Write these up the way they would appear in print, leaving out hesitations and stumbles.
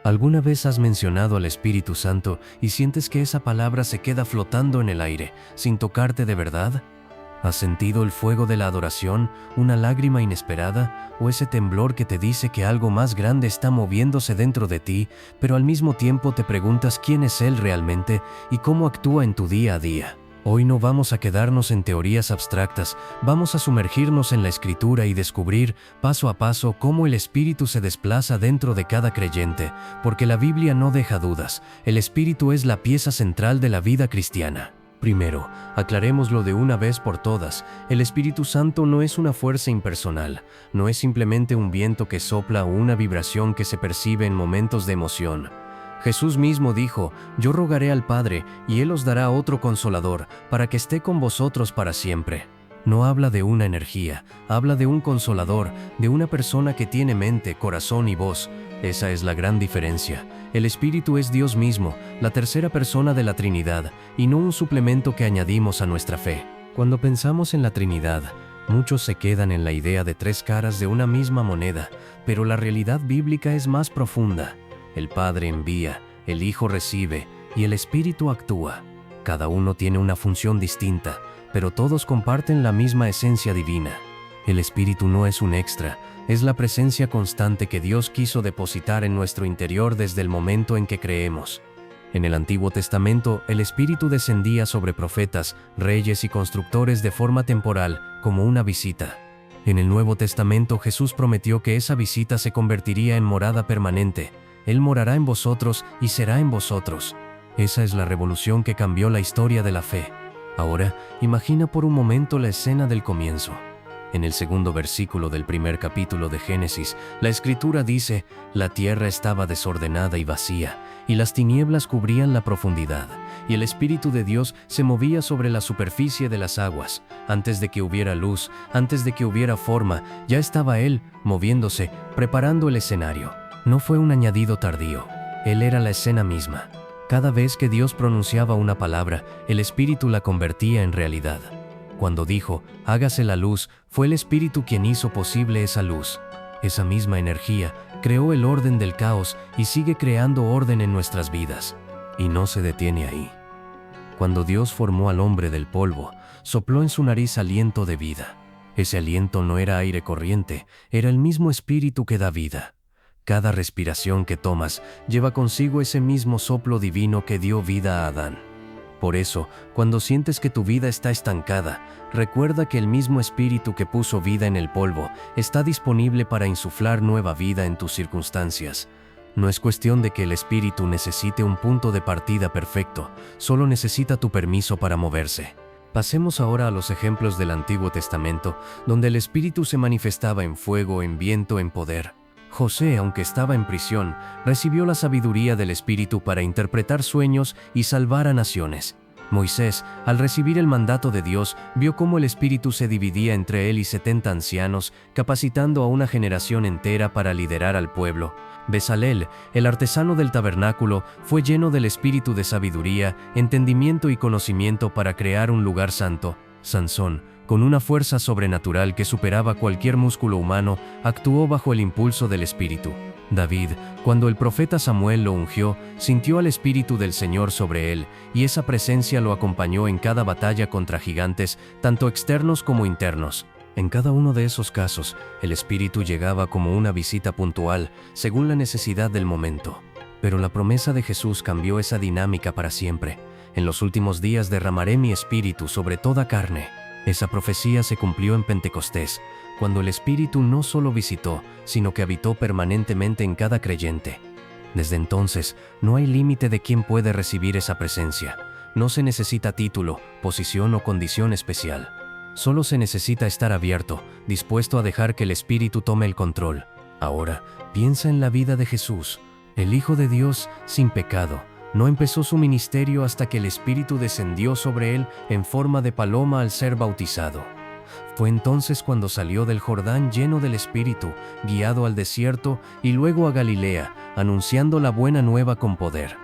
¿Alguna vez has mencionado al Espíritu Santo y sientes que esa palabra se queda flotando en el aire, sin tocarte de verdad? ¿Has sentido el fuego de la adoración, una lágrima inesperada, o ese temblor que te dice que algo más grande está moviéndose dentro de ti, pero al mismo tiempo te preguntas quién es Él realmente y cómo actúa en tu día a día? Hoy no vamos a quedarnos en teorías abstractas, vamos a sumergirnos en la Escritura y descubrir, paso a paso, cómo el Espíritu se desplaza dentro de cada creyente, porque la Biblia no deja dudas, el Espíritu es la pieza central de la vida cristiana. Primero, aclarémoslo de una vez por todas, el Espíritu Santo no es una fuerza impersonal, no es simplemente un viento que sopla o una vibración que se percibe en momentos de emoción. Jesús mismo dijo, «Yo rogaré al Padre, y Él os dará otro Consolador, para que esté con vosotros para siempre». No habla de una energía, habla de un Consolador, de una persona que tiene mente, corazón y voz. Esa es la gran diferencia. El Espíritu es Dios mismo, la tercera persona de la Trinidad, y no un suplemento que añadimos a nuestra fe. Cuando pensamos en la Trinidad, muchos se quedan en la idea de tres caras de una misma moneda, pero la realidad bíblica es más profunda. El Padre envía, el Hijo recibe y el Espíritu actúa. Cada uno tiene una función distinta, pero todos comparten la misma esencia divina. El Espíritu no es un extra, es la presencia constante que Dios quiso depositar en nuestro interior desde el momento en que creemos. En el Antiguo Testamento, el Espíritu descendía sobre profetas, reyes y constructores de forma temporal, como una visita. En el Nuevo Testamento, Jesús prometió que esa visita se convertiría en morada permanente. Él morará en vosotros y será en vosotros. Esa es la revolución que cambió la historia de la fe. Ahora, imagina por un momento la escena del comienzo. En el segundo versículo del primer capítulo de Génesis, la Escritura dice, «La tierra estaba desordenada y vacía, y las tinieblas cubrían la profundidad, y el Espíritu de Dios se movía sobre la superficie de las aguas. Antes de que hubiera luz, antes de que hubiera forma, ya estaba Él, moviéndose, preparando el escenario». No fue un añadido tardío, Él era la escena misma. Cada vez que Dios pronunciaba una palabra, el Espíritu la convertía en realidad. Cuando dijo, «Hágase la luz», fue el Espíritu quien hizo posible esa luz. Esa misma energía creó el orden del caos y sigue creando orden en nuestras vidas. Y no se detiene ahí. Cuando Dios formó al hombre del polvo, sopló en su nariz aliento de vida. Ese aliento no era aire corriente, era el mismo Espíritu que da vida. Cada respiración que tomas lleva consigo ese mismo soplo divino que dio vida a Adán. Por eso, cuando sientes que tu vida está estancada, recuerda que el mismo Espíritu que puso vida en el polvo está disponible para insuflar nueva vida en tus circunstancias. No es cuestión de que el Espíritu necesite un punto de partida perfecto, solo necesita tu permiso para moverse. Pasemos ahora a los ejemplos del Antiguo Testamento, donde el Espíritu se manifestaba en fuego, en viento, en poder. José, aunque estaba en prisión, recibió la sabiduría del Espíritu para interpretar sueños y salvar a naciones. Moisés, al recibir el mandato de Dios, vio cómo el Espíritu se dividía entre él y 70 ancianos, capacitando a una generación entera para liderar al pueblo. Bezalel, el artesano del tabernáculo, fue lleno del espíritu de sabiduría, entendimiento y conocimiento para crear un lugar santo. Sansón, con una fuerza sobrenatural que superaba cualquier músculo humano, actuó bajo el impulso del Espíritu. David, cuando el profeta Samuel lo ungió, sintió al Espíritu del Señor sobre él, y esa presencia lo acompañó en cada batalla contra gigantes, tanto externos como internos. En cada uno de esos casos, el Espíritu llegaba como una visita puntual, según la necesidad del momento. Pero la promesa de Jesús cambió esa dinámica para siempre. En los últimos días derramaré mi Espíritu sobre toda carne. Esa profecía se cumplió en Pentecostés, cuando el Espíritu no solo visitó, sino que habitó permanentemente en cada creyente. Desde entonces, no hay límite de quién puede recibir esa presencia. No se necesita título, posición o condición especial. Solo se necesita estar abierto, dispuesto a dejar que el Espíritu tome el control. Ahora, piensa en la vida de Jesús, el Hijo de Dios sin pecado. No empezó su ministerio hasta que el Espíritu descendió sobre él en forma de paloma al ser bautizado. Fue entonces cuando salió del Jordán lleno del Espíritu, guiado al desierto y luego a Galilea, anunciando la buena nueva con poder.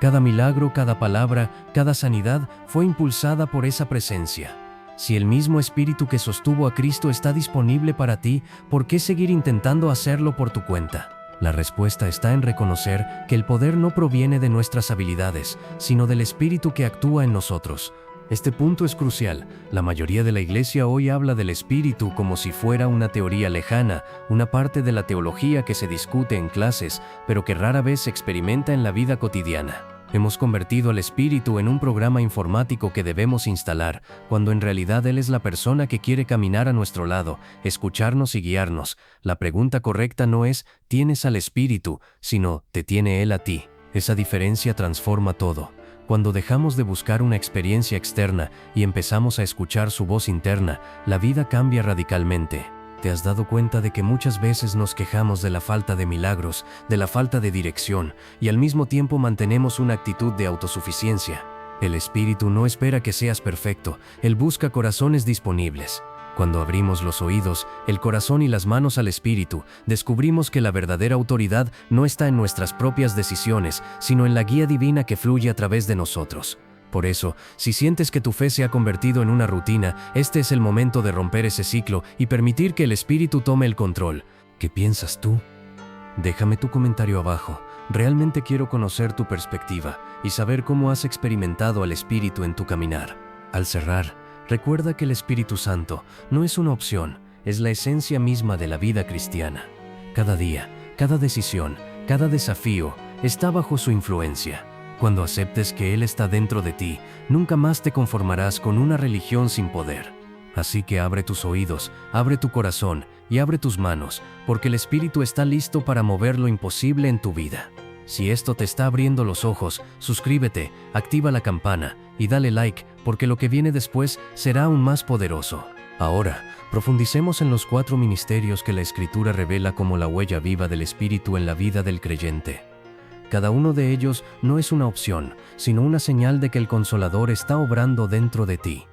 Cada milagro, cada palabra, cada sanidad fue impulsada por esa presencia. Si el mismo Espíritu que sostuvo a Cristo está disponible para ti, ¿por qué seguir intentando hacerlo por tu cuenta? La respuesta está en reconocer que el poder no proviene de nuestras habilidades, sino del Espíritu que actúa en nosotros. Este punto es crucial. La mayoría de la Iglesia hoy habla del Espíritu como si fuera una teoría lejana, una parte de la teología que se discute en clases, pero que rara vez se experimenta en la vida cotidiana. Hemos convertido al Espíritu en un programa informático que debemos instalar, cuando en realidad Él es la persona que quiere caminar a nuestro lado, escucharnos y guiarnos. La pregunta correcta no es ¿tienes al Espíritu?, sino ¿te tiene Él a ti? Esa diferencia transforma todo. Cuando dejamos de buscar una experiencia externa y empezamos a escuchar su voz interna, la vida cambia radicalmente. ¿Te has dado cuenta de que muchas veces nos quejamos de la falta de milagros, de la falta de dirección, y al mismo tiempo mantenemos una actitud de autosuficiencia? El Espíritu no espera que seas perfecto, Él busca corazones disponibles. Cuando abrimos los oídos, el corazón y las manos al Espíritu, descubrimos que la verdadera autoridad no está en nuestras propias decisiones, sino en la guía divina que fluye a través de nosotros. Por eso, si sientes que tu fe se ha convertido en una rutina, este es el momento de romper ese ciclo y permitir que el Espíritu tome el control. ¿Qué piensas tú? Déjame tu comentario abajo. Realmente quiero conocer tu perspectiva y saber cómo has experimentado al Espíritu en tu caminar. Al cerrar, recuerda que el Espíritu Santo no es una opción, es la esencia misma de la vida cristiana. Cada día, cada decisión, cada desafío está bajo su influencia. Cuando aceptes que Él está dentro de ti, nunca más te conformarás con una religión sin poder. Así que abre tus oídos, abre tu corazón y abre tus manos, porque el Espíritu está listo para mover lo imposible en tu vida. Si esto te está abriendo los ojos, suscríbete, activa la campana y dale like, porque lo que viene después será aún más poderoso. Ahora, profundicemos en los 4 ministerios que la Escritura revela como la huella viva del Espíritu en la vida del creyente. Cada uno de ellos no es una opción, sino una señal de que el Consolador está obrando dentro de ti.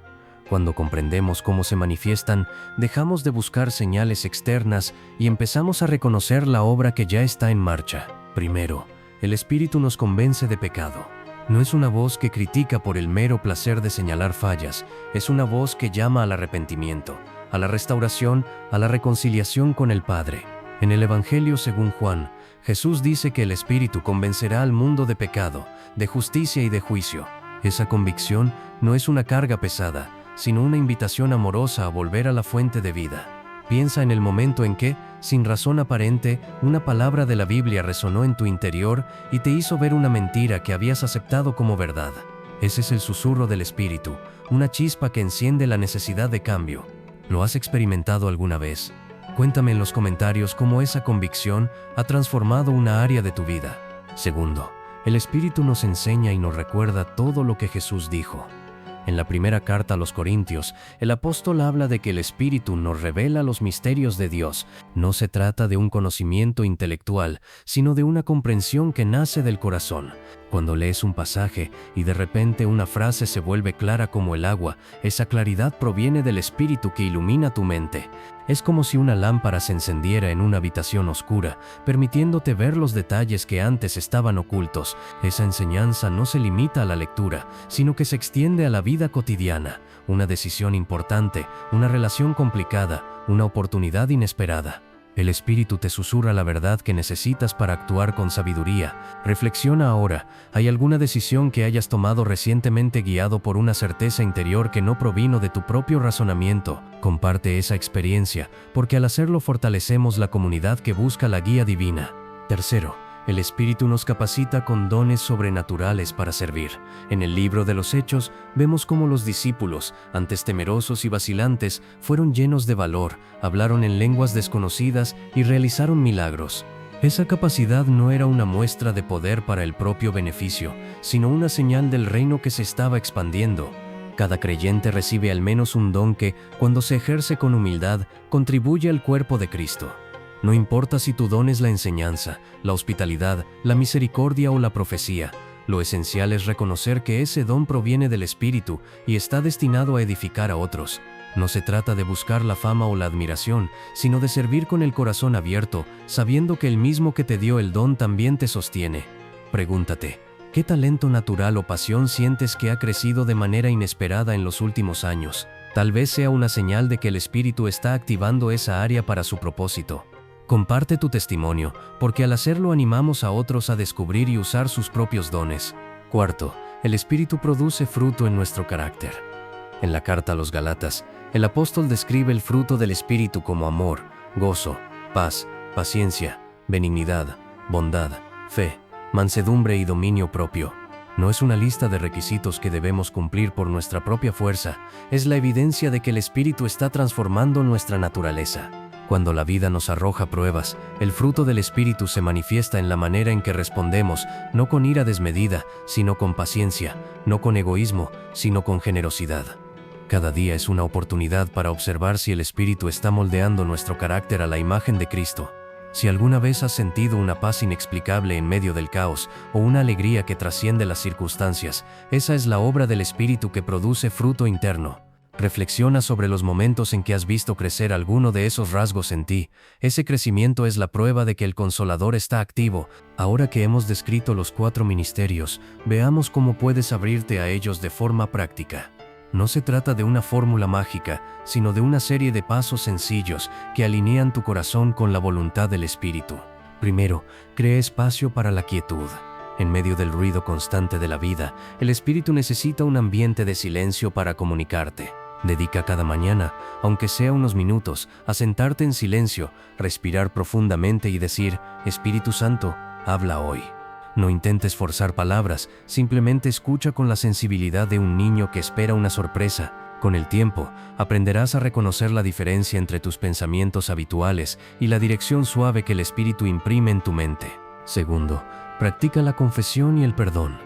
Cuando comprendemos cómo se manifiestan, dejamos de buscar señales externas y empezamos a reconocer la obra que ya está en marcha. Primero, el Espíritu nos convence de pecado. No es una voz que critica por el mero placer de señalar fallas, es una voz que llama al arrepentimiento, a la restauración, a la reconciliación con el Padre. En el Evangelio según Juan, Jesús dice que el Espíritu convencerá al mundo de pecado, de justicia y de juicio. Esa convicción no es una carga pesada, sino una invitación amorosa a volver a la fuente de vida. Piensa en el momento en que, sin razón aparente, una palabra de la Biblia resonó en tu interior y te hizo ver una mentira que habías aceptado como verdad. Ese es el susurro del Espíritu, una chispa que enciende la necesidad de cambio. ¿Lo has experimentado alguna vez? Cuéntame en los comentarios cómo esa convicción ha transformado una área de tu vida. Segundo, el Espíritu nos enseña y nos recuerda todo lo que Jesús dijo. En la primera carta a los Corintios, el apóstol habla de que el Espíritu nos revela los misterios de Dios. No se trata de un conocimiento intelectual, sino de una comprensión que nace del corazón. Cuando lees un pasaje y de repente una frase se vuelve clara como el agua, esa claridad proviene del Espíritu que ilumina tu mente. Es como si una lámpara se encendiera en una habitación oscura, permitiéndote ver los detalles que antes estaban ocultos. Esa enseñanza no se limita a la lectura, sino que se extiende a la vida cotidiana. Una decisión importante, una relación complicada, una oportunidad inesperada. El Espíritu te susurra la verdad que necesitas para actuar con sabiduría. Reflexiona ahora, ¿hay alguna decisión que hayas tomado recientemente guiado por una certeza interior que no provino de tu propio razonamiento? Comparte esa experiencia, porque al hacerlo fortalecemos la comunidad que busca la guía divina. Tercero, el Espíritu nos capacita con dones sobrenaturales para servir. En el libro de los Hechos, vemos cómo los discípulos, antes temerosos y vacilantes, fueron llenos de valor, hablaron en lenguas desconocidas y realizaron milagros. Esa capacidad no era una muestra de poder para el propio beneficio, sino una señal del reino que se estaba expandiendo. Cada creyente recibe al menos un don que, cuando se ejerce con humildad, contribuye al cuerpo de Cristo. No importa si tu don es la enseñanza, la hospitalidad, la misericordia o la profecía, lo esencial es reconocer que ese don proviene del Espíritu y está destinado a edificar a otros. No se trata de buscar la fama o la admiración, sino de servir con el corazón abierto, sabiendo que el mismo que te dio el don también te sostiene. Pregúntate, ¿qué talento natural o pasión sientes que ha crecido de manera inesperada en los últimos años? Tal vez sea una señal de que el Espíritu está activando esa área para su propósito. Comparte tu testimonio, porque al hacerlo animamos a otros a descubrir y usar sus propios dones. Cuarto, el Espíritu produce fruto en nuestro carácter. En la carta a los Gálatas, el apóstol describe el fruto del Espíritu como amor, gozo, paz, paciencia, benignidad, bondad, fe, mansedumbre y dominio propio. No es una lista de requisitos que debemos cumplir por nuestra propia fuerza, es la evidencia de que el Espíritu está transformando nuestra naturaleza. Cuando la vida nos arroja pruebas, el fruto del Espíritu se manifiesta en la manera en que respondemos, no con ira desmedida, sino con paciencia, no con egoísmo, sino con generosidad. Cada día es una oportunidad para observar si el Espíritu está moldeando nuestro carácter a la imagen de Cristo. Si alguna vez has sentido una paz inexplicable en medio del caos o una alegría que trasciende las circunstancias, esa es la obra del Espíritu que produce fruto interno. Reflexiona sobre los momentos en que has visto crecer alguno de esos rasgos en ti. Ese crecimiento es la prueba de que el Consolador está activo. Ahora que hemos descrito los 4 ministerios, veamos cómo puedes abrirte a ellos de forma práctica. No se trata de una fórmula mágica, sino de una serie de pasos sencillos que alinean tu corazón con la voluntad del Espíritu. Primero, crea espacio para la quietud. En medio del ruido constante de la vida, el Espíritu necesita un ambiente de silencio para comunicarte. Dedica cada mañana, aunque sea unos minutos, a sentarte en silencio, respirar profundamente y decir: Espíritu Santo, habla hoy. No intentes forzar palabras, simplemente escucha con la sensibilidad de un niño que espera una sorpresa. Con el tiempo, aprenderás a reconocer la diferencia entre tus pensamientos habituales y la dirección suave que el Espíritu imprime en tu mente. Segundo, practica la confesión y el perdón.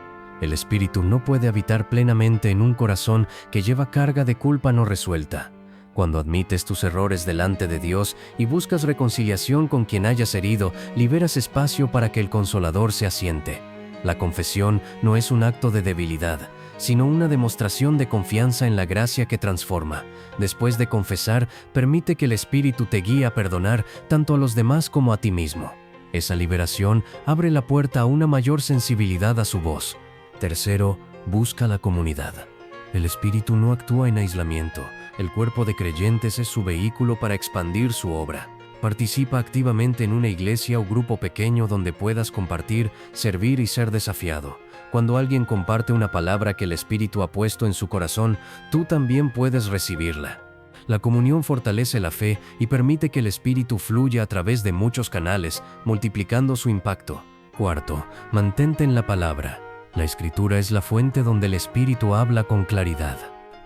El Espíritu no puede habitar plenamente en un corazón que lleva carga de culpa no resuelta. Cuando admites tus errores delante de Dios y buscas reconciliación con quien hayas herido, liberas espacio para que el Consolador se asiente. La confesión no es un acto de debilidad, sino una demostración de confianza en la gracia que transforma. Después de confesar, permite que el Espíritu te guíe a perdonar tanto a los demás como a ti mismo. Esa liberación abre la puerta a una mayor sensibilidad a su voz. Tercero, busca la comunidad. El Espíritu no actúa en aislamiento. El cuerpo de creyentes es su vehículo para expandir su obra. Participa activamente en una iglesia o grupo pequeño donde puedas compartir, servir y ser desafiado. Cuando alguien comparte una palabra que el Espíritu ha puesto en su corazón, tú también puedes recibirla. La comunión fortalece la fe y permite que el Espíritu fluya a través de muchos canales, multiplicando su impacto. Cuarto, mantente en la palabra. La Escritura es la fuente donde el Espíritu habla con claridad.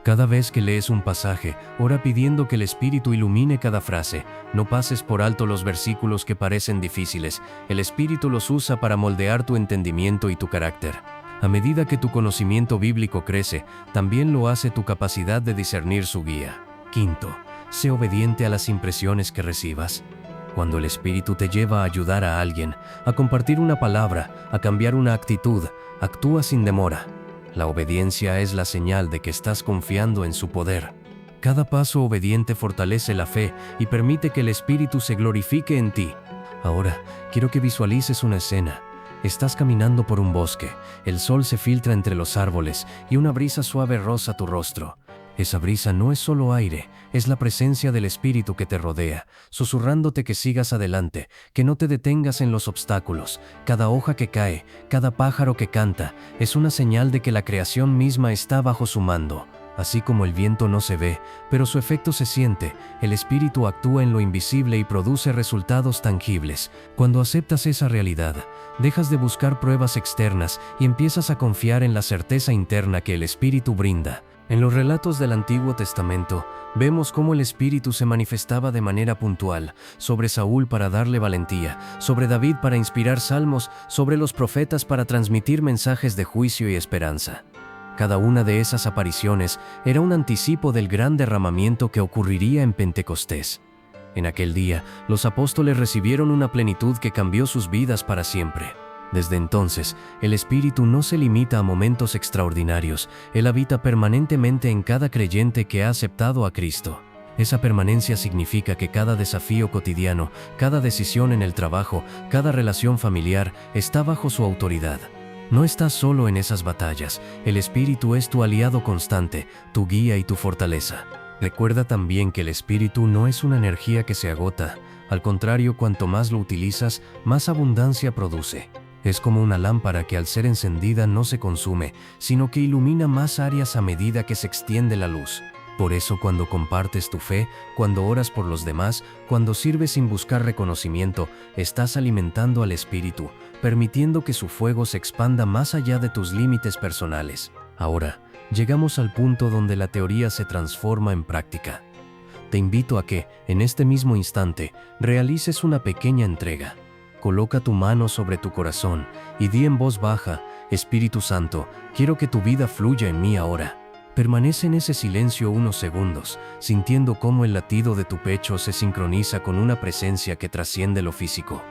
Cada vez que lees un pasaje, ora pidiendo que el Espíritu ilumine cada frase. No pases por alto los versículos que parecen difíciles. El Espíritu los usa para moldear tu entendimiento y tu carácter. A medida que tu conocimiento bíblico crece, también lo hace tu capacidad de discernir su guía. Quinto, sé obediente a las impresiones que recibas. Cuando el Espíritu te lleva a ayudar a alguien, a compartir una palabra, a cambiar una actitud, actúa sin demora. La obediencia es la señal de que estás confiando en su poder. Cada paso obediente fortalece la fe y permite que el Espíritu se glorifique en ti. Ahora, quiero que visualices una escena. Estás caminando por un bosque, el sol se filtra entre los árboles y una brisa suave roza tu rostro. Esa brisa no es solo aire, es la presencia del Espíritu que te rodea, susurrándote que sigas adelante, que no te detengas en los obstáculos. Cada hoja que cae, cada pájaro que canta, es una señal de que la creación misma está bajo su mando. Así como el viento no se ve, pero su efecto se siente, el Espíritu actúa en lo invisible y produce resultados tangibles. Cuando aceptas esa realidad, dejas de buscar pruebas externas y empiezas a confiar en la certeza interna que el Espíritu brinda. En los relatos del Antiguo Testamento, vemos cómo el Espíritu se manifestaba de manera puntual, sobre Saúl para darle valentía, sobre David para inspirar salmos, sobre los profetas para transmitir mensajes de juicio y esperanza. Cada una de esas apariciones era un anticipo del gran derramamiento que ocurriría en Pentecostés. En aquel día, los apóstoles recibieron una plenitud que cambió sus vidas para siempre. Desde entonces, el Espíritu no se limita a momentos extraordinarios, Él habita permanentemente en cada creyente que ha aceptado a Cristo. Esa permanencia significa que cada desafío cotidiano, cada decisión en el trabajo, cada relación familiar, está bajo su autoridad. No estás solo en esas batallas, el Espíritu es tu aliado constante, tu guía y tu fortaleza. Recuerda también que el Espíritu no es una energía que se agota, Al contrario, cuanto más lo utilizas, más abundancia produce. Es como una lámpara que al ser encendida no se consume, sino que ilumina más áreas a medida que se extiende la luz. Por eso cuando compartes tu fe, cuando oras por los demás, cuando sirves sin buscar reconocimiento, estás alimentando al Espíritu, permitiendo que su fuego se expanda más allá de tus límites personales. Ahora, llegamos al punto donde la teoría se transforma en práctica. Te invito a que, en este mismo instante, realices una pequeña entrega. Coloca tu mano sobre tu corazón y di en voz baja: Espíritu Santo, quiero que tu vida fluya en mí ahora. Permanece en ese silencio unos segundos, sintiendo cómo el latido de tu pecho se sincroniza con una presencia que trasciende lo físico.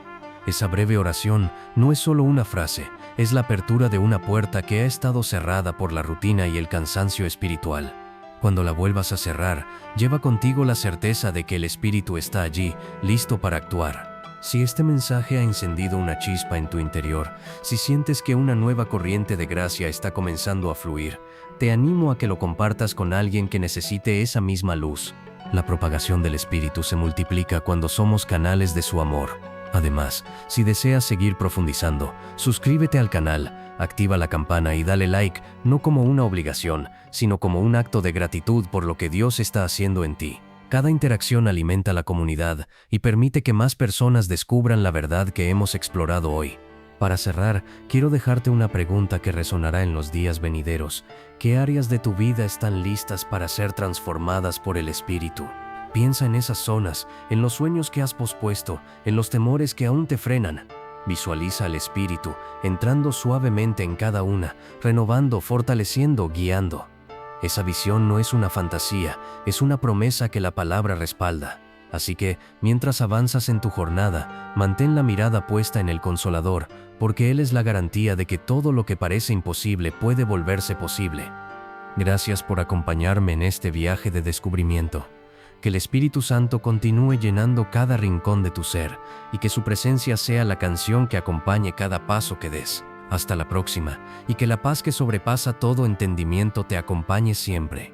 Esa breve oración no es solo una frase, es la apertura de una puerta que ha estado cerrada por la rutina y el cansancio espiritual. Cuando la vuelvas a cerrar, lleva contigo la certeza de que el Espíritu está allí, listo para actuar. Si este mensaje ha encendido una chispa en tu interior, si sientes que una nueva corriente de gracia está comenzando a fluir, te animo a que lo compartas con alguien que necesite esa misma luz. La propagación del Espíritu se multiplica cuando somos canales de su amor. Además, si deseas seguir profundizando, suscríbete al canal, activa la campana y dale like, no como una obligación, sino como un acto de gratitud por lo que Dios está haciendo en ti. Cada interacción alimenta la comunidad y permite que más personas descubran la verdad que hemos explorado hoy. Para cerrar, quiero dejarte una pregunta que resonará en los días venideros. ¿Qué áreas de tu vida están listas para ser transformadas por el Espíritu? Piensa en esas zonas, en los sueños que has pospuesto, en los temores que aún te frenan. Visualiza al Espíritu entrando suavemente en cada una, renovando, fortaleciendo, guiando. Esa visión no es una fantasía, es una promesa que la palabra respalda. Así que, mientras avanzas en tu jornada, mantén la mirada puesta en el Consolador, porque Él es la garantía de que todo lo que parece imposible puede volverse posible. Gracias por acompañarme en este viaje de descubrimiento. Que el Espíritu Santo continúe llenando cada rincón de tu ser y que su presencia sea la canción que acompañe cada paso que des. Hasta la próxima, y que la paz que sobrepasa todo entendimiento te acompañe siempre.